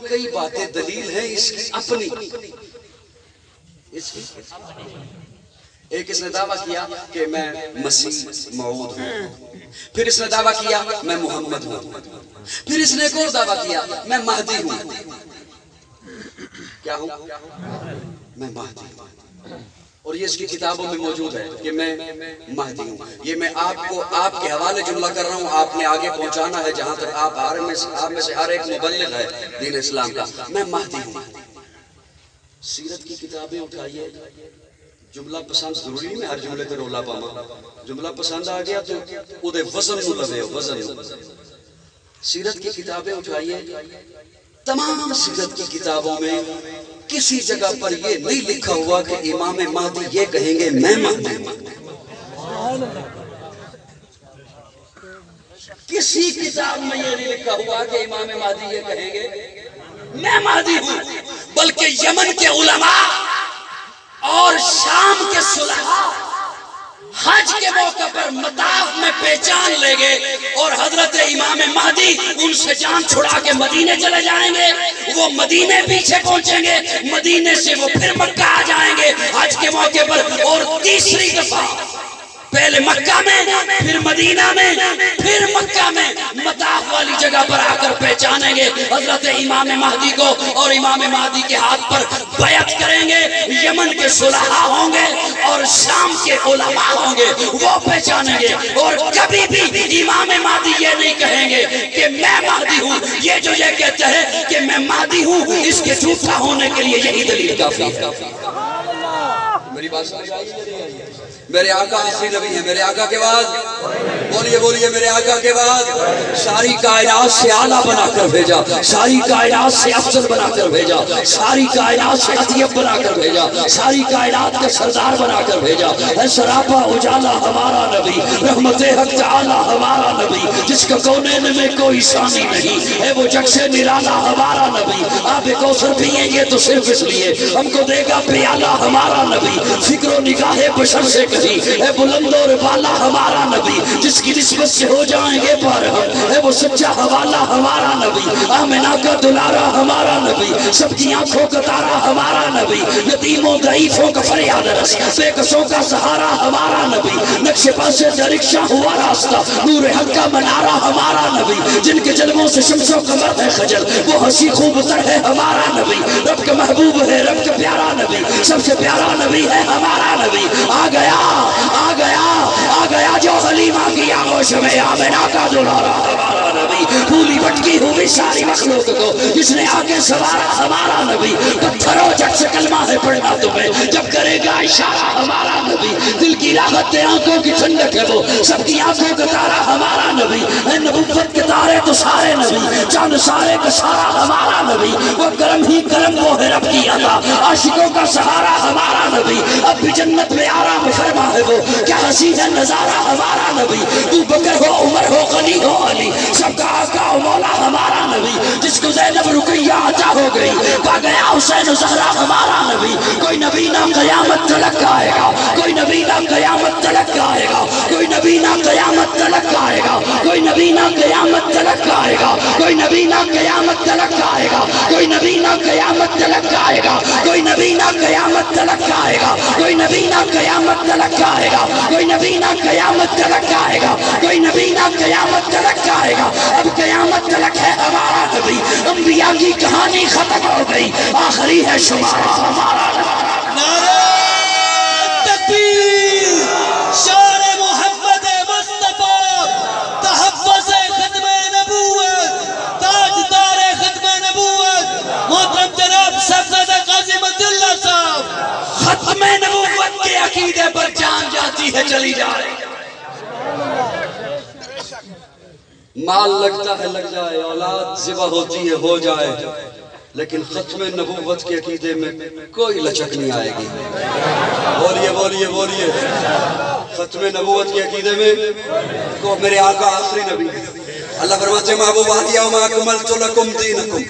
کئی باتیں دلیل ہیں اس کی اپنی، ایک اس نے دعویٰ کیا کہ میں مسیح موعود ہوں، پھر اس نے دعویٰ کیا میں محمد ہوں، پھر اس نے ایک اور دعویٰ کیا میں مہدی ہوں۔ کیا ہوں؟ میں مہدی ہوں، اور یہ اس کی کتابوں میں موجود ہے کہ میں مہدی ہوں۔ یہ میں آپ کو آپ کے حوالے جملہ کر رہا ہوں، آپ نے آگے پہنچانا ہے جہاں تک آپ میں سے ہر ایک مبلغ ہے دین اسلام کا۔ میں مہدی ہوں۔ سیرت کی کتابیں اٹھائیے، جملہ پسند ضروری نہیں میں ہر جملے تے رولا پاواں، جملہ پسند آ گیا تو اودے وزن نو لوے، وزن۔ سیرت کی کتابیں اٹھائیے، تمام سیرت کی کتابوں میں کسی جگہ پر یہ نہیں لکھا ہوا کہ امام مہدی یہ کہیں گے میں مہدی ہوں۔ کسی کتاب میں یہ نہیں لکھا ہوا کہ امام مہدی یہ کہیں گے میں مہدی ہوں، بلکہ یمن کے علماء اور شام کے صلحاء حج کے موقع پر مطاف میں پہچان لے گے اور حضرت امام مہدی ان سے جان چھڑا کے مدینے چلے جائیں گے، وہ مدینے پیچھے پہنچیں گے، مدینے سے وہ پھر مکہ آ جائیں گے حج کے موقع پر، اور تیسری دفعہ پہلے مکہ میں پھر مدینہ میں پھر مکہ میں مطاف والی جگہ پر آ کر پہچانیں گے حضرت امام مہدی کو، اور امام مہدی کے ہاتھ پر بیعت کریں گے۔ یمن کے صلحاء ہوں گے اور شام کے علماء ہوں گے، وہ پہچانیں گے، اور کبھی بھی امام مہدی یہ نہیں کہیں گے کہ میں مہدی ہوں۔ یہ جو یہ کہتے ہیں کہ میں مہدی ہوں، اس کے جھوٹا ہونے کے لیے یہی دلیل کافی ہے۔ میری بات سمجھ آئی؟ میرے آقا آخری نبی ہیں، میرے آقا کے بعد بولیے بولیے میرے آقا کے بعد ساری کائنات سے اعلیٰ بنا کر بھیجا، ساری کائنات سے افضل بنا کر بھیجا، ساری کائنات سے اطیب بنا کر بھیجا، ساری کائنات کے سردار بنا کر بھیجا ہے سراپا اجالا ہمارا نبی، رحمت حق تعالی ہمارا نبی، جس کا کونین میں کوئی ثانی نہیں ہے، وہ جگ سے نرالا ہمارا نبی، آب کوثر پیئیں گے تو صرف اس لیے ہم کو دے گا پیالہ ہمارا نبی، فکر و نگاہ بشر سے ہے بلند اور بالا ہمارا نبی، جس کی نسبت سے ہو جائیں گے پار ہم، ہے وہ سچا حوالہ ہمارا نبی، آمنہ کا دلارہ ہمارا نبی، سب کی آنکھوں کا تارہ ہمارا نبی، یتیموں ضعیفوں کا فریاد رس، بے کسوں کا سہارا ہمارا نبی، نقش پاسے درکشاں ہوا راستہ، نور حق کا منارہ ہمارا نبی، جن کے جلووں سے شمس و قمر ہے خجل، وہ ہنسی خوب تر ہے ہمارا نبی، رب کا محبوب ہے رب کا پیارا نبی، سب سے پیارا نبی ہے ہمارا نبی، آ گیا جو حلیمہ کی آغوش میں آمنہ کا دلارہ ہمارا نبی، پھولی بٹکی ہوئی ساری مخلوق کو جس نے آگے سوارا ہمارا نبی، پتھروں جگ سے کلمہ ہے پڑھنا تمہیں جب کرے گا اشارہ ہمارا نبی، دل کی راحت آنکھوں کی ٹھنڈک ہے وہ سب کی آنکھوں کا تارہ ہمارا نبی، اے نبوت کے تارے تو سارے نبی، چاند سارے کا سارا ہمارا نبی، وہ کرم ہی کرم وہ ہے رب کی عطا، عاشقوں کا سہارا ہمارا نبی، اب بھی جنت میں آرام فرما ہے وہ، کیا حسین ہے نظارہ ہمارا نبی، تو بکر ہو عمر ہو غنی ہو علی، سب کا آقا و مولا ہمارا نبی، جس کو زینب رقیہ عطا ہو گئی، پا گیا حسین زہرا ہمارا نبی، کوئی نبی نہ قیامت تلک آئے گا، کوئی نبی نہ قیامت تلک آئے گا، کوئی نبی نہ قیامت تلک آئے گا، کوئی نبی نہ قیامت تلک آئے گا، کوئی نبی نہ قیامت تلک آئے گا، کوئی نبی نہ قیامت تلک آئے گا، کوئی نبی نہ قیامت تلک آئے گا، کوئی نبی نہ قیامت تلک آئے گا، کوئی نبی نہ قیامت تلک آئے گا، کوئی نبی نہ قیامت تلک آئے گا، اب قیامت تلک ہے ہمارا نبی، انبیاء کی کہانی ختم ہو گئی، آخری ہے شمارہ ہمارا نبی۔ نعرہ تکبیر، شان محمد مصطفیٰ، تحفظ ختم نبوت، تاجدار ختم نبوت، محترم جناب صاحبزادہ قاضی مداللہ صاحب، ختم نبوت کے عقیدے پر جان جاتی ہے چلی جائے، مال لگتا ہے لگ جائے، اولاد ذبح ہوتی ہے ہو جائے، لیکن ختم نبوت کے عقیدے میں کوئی لچک نہیں آئے گی۔ بولیے بولیے بولیے، ختم نبوت کے عقیدے میں کو میرے آقا آخری نبی، اللہ فرماتے ہیں محبوب اليوم اکملت لکم دینکم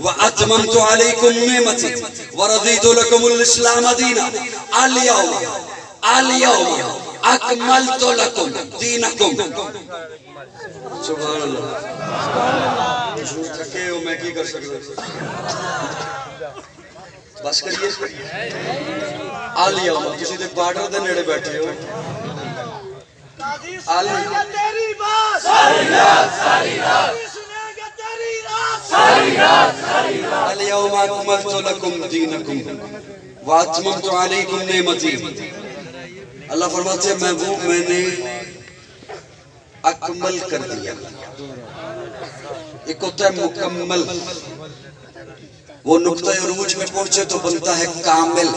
واتممت علیکم نعمتی ورضیت لکم الاسلام دینا، اليوم اکملت لکم دینکم، سبحان اللہ، حضور تھکے ہو میں کی کر سکتا بس کریے آلیا کسی دے بارڈر دے نیڑے بیٹھے ہو آلیا تیری بات ساری رات سنے گا تیری رات اليوم اکملت لکم دینکم واتممت علیکم نعمتی اللہ فرماتے ہیں میں نے اکمل کر دیا ایک ہوتا ہے مکمل وہ نقطہ عروج میں پہنچے تو بنتا ہے کامل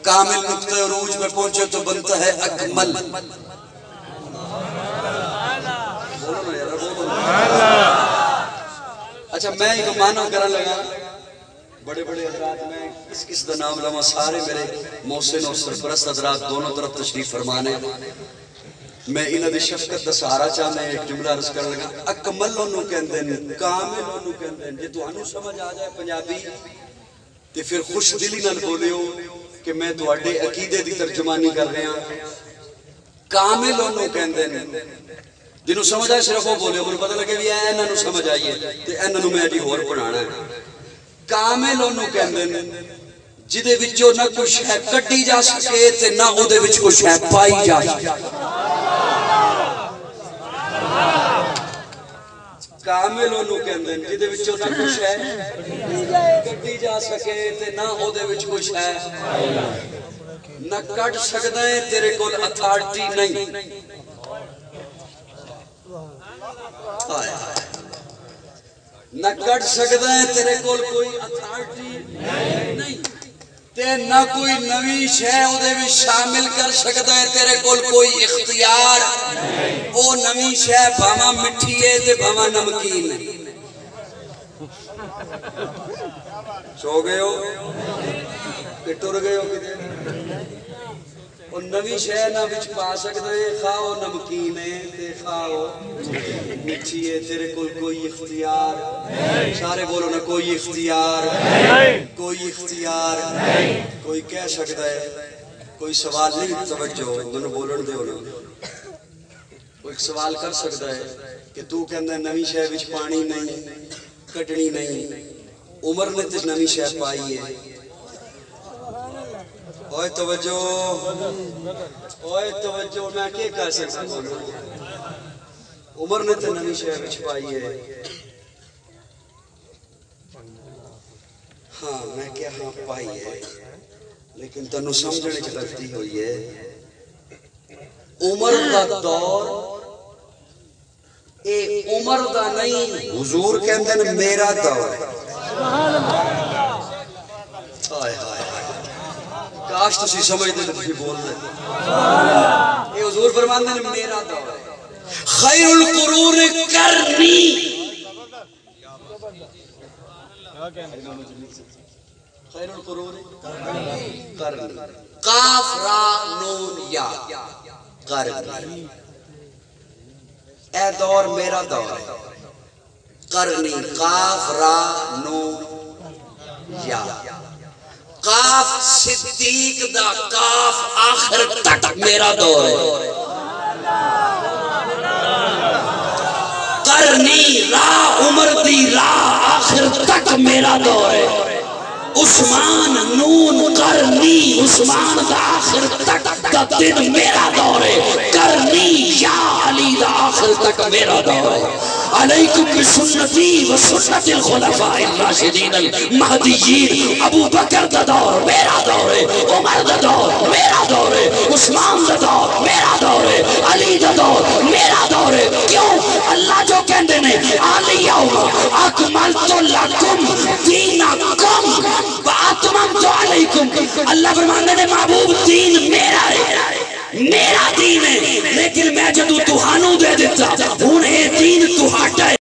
کامل نقطہ عروج میں پہنچے تو بنتا ہے اکمل اچھا میں ایک معنی کرنے لگا بڑے بڑے حضرات میں کس دا نام لما سارے میرے محسن اور سرپرست حضرات دونوں طرف تشریف فرمانے میں انہاں دی شفقت دا سہارا چاہنے ایک جملہ عرض کرنے لگا اکمل انہوں کہندے ہیں کامل انہوں کہندے ہیں جے تو انہوں سمجھ آ جائے پنجابی تے پھر خوش دلی نہ بولے ہو کہ میں تو اڈے عقیدے دی ترجمانی کر رہے ہیں کامل انہوں کہندے ہیں جنہوں سمجھ آئے صرف وہ بولے ہو پتہ لگے بھی انہوں سمجھ آئیے تے انہوں میں جی ہور پڑھانا ہے کامل انہوں کہندے ہیں جدے وچوں نہ کچھ ہے کٹی جا سکے تے نہ او دے وچ کچھ ہے پائی جا سکے کامل انہوں کہندے ہیں جدے وچوں نہ کچھ ہے کٹی جا سکے تے نہ او دے وچ کچھ ہے نہ کٹ سکدا ہے تیرے کول اتھارٹی نہیں نہ کٹ سکتا ہے تیرے کول کوئی اتھارٹی نہیں تے نہ کوئی نوی شے اودے بھی شامل کر سکتا ہے تیرے کول کوئی اختیار او نوی شے بھاواں مٹھی ہے تے بھاواں نمکین ہے سو گئے ہو کہ ٹر گئے ہو کدھر اور نوی شے نہ وچ پا سکتا ہے خواہ نمکین ہے تے خواہ مٹھی ہے تیرے کول کوئی اختیار سارے بولو نا کوئی اختیار کوئی اختیار کوئی کہہ سکتا ہے کوئی سوال نہیں توجہ دونوں بولن دے ہونا کوئی سوال کر سکتا ہے کہ تو کہندہ ہے نوی شے وچ پانی نہیں کٹنی نہیں عمر نے تے نوی شے پائی ہے اوئے توجہ میں کیا کہہ سکتا ہوں عمر نے تے نوی شے وچ پائی ہے ہاں میں کیا ہاں پائی ہے لیکن تنو سمجھنے کی غلطی ہوئی ہے عمر دا دور اے عمر دا نہیں حضور کے اندر میرا دور ہے کاش تسی سمجھتے تو تسی بول دے اے حضور فرماندے نے میرا دور ہے خیر القرون کرنی خیر القرون کرنی قاف را نون یا کرنی اے دور میرا دور ہے کرنی قاف را نون یا قاف صدیق دا قاف آخر تک میرا دور ہے کرنی راہ عمر دی راہ آخر تک میرا دور ہے عثمان نون کرنی عثمان دا آخر تک دا دن میرا دور ہے کرنی یا علی دا آخر تک میرا دور ہے علیکم بسنتی و سنت الخلفاء الراشدین المہدیین ابو بکر دا دور میرا دور ہے عمر دا دور میرا دور ہے عثمان دا دور میرا دور ہے علی دا دور میرا دور ہے کیوں اللہ جو کہندے نے الیوم اکملت لکم دینکم واتممت علیکم اللہ فرماندے نے محبوب دین میرا ہے میرا دین ہے لیکن میں جدو